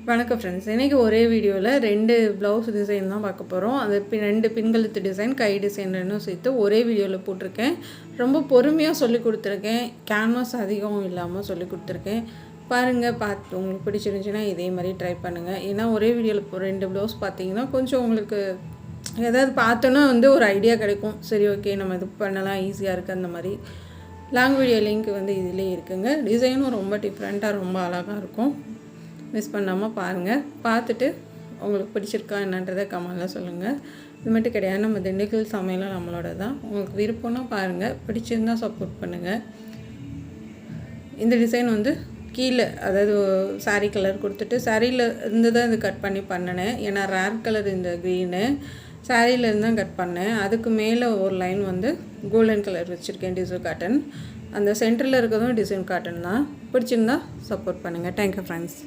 வணக்கம் ஃப்ரெண்ட்ஸ். இன்றைக்கி ஒரே வீடியோவில் 2 ப்ளவுஸ் டிசைன் தான் பார்க்க போகிறோம். அந்த 2 பின்கழுத்து டிசைன், கை டிசைன் ரெண்டும் சேர்த்து ஒரே வீடியோவில் போட்டிருக்கேன். ரொம்ப பொறுமையாக சொல்லி கொடுத்துருக்கேன். கேன்வாஸ் அதிகம் இல்லாமல் சொல்லி கொடுத்துருக்கேன். பாருங்கள், பார்த்து உங்களுக்கு பிடிச்சிருந்துச்சின்னா இதே மாதிரி ட்ரை பண்ணுங்கள். ஏன்னா ஒரே வீடியோவில் 2 ப்ளவுஸ் பார்த்தீங்கன்னா கொஞ்சம் உங்களுக்கு ஏதாவது பார்த்தோன்னா ஒரு ஐடியா கிடைக்கும். சரி, ஓகே, நம்ம இது பண்ணலாம், ஈஸியாக இருக்குது. அந்த மாதிரி லாங் வீடியோ லிங்க் இதிலே இருக்குங்க. டிசைனும் ரொம்ப டிஃப்ரெண்ட்டாக ரொம்ப அழகாக இருக்கும். மிஸ் பண்ணாமல் பாருங்கள். பார்த்துட்டு உங்களுக்கு பிடிச்சிருக்கா என்னன்றதை கமெண்ட்டில் சொல்லுங்கள். இது மட்டும் கிடையாது, நம்ம திண்டுக்கல் சமையலும் நம்மளோட தான். உங்களுக்கு விருப்பம்னா பாருங்கள், பிடிச்சிருந்தால் சப்போர்ட் பண்ணுங்கள். இந்த டிசைன் கீழே, அதாவது சாரீ கலர் கொடுத்துட்டு சாரியில் இருந்து தான் இது கட் பண்ணி பண்ணினேன். ஏன்னா ரேர் கலர் இந்த க்ரீனு சாரியிலேருந்து தான் கட் பண்ணேன். அதுக்கு மேலே ஒரு லைன் கோல்டன் கலர் வச்சுருக்கேன், டிசைன் காட்டன். அந்த சென்டரில் இருக்கிறதும் டிசைன் காட்டன் தான். பிடிச்சிருந்தா சப்போர்ட் பண்ணுங்கள். Thank you friends.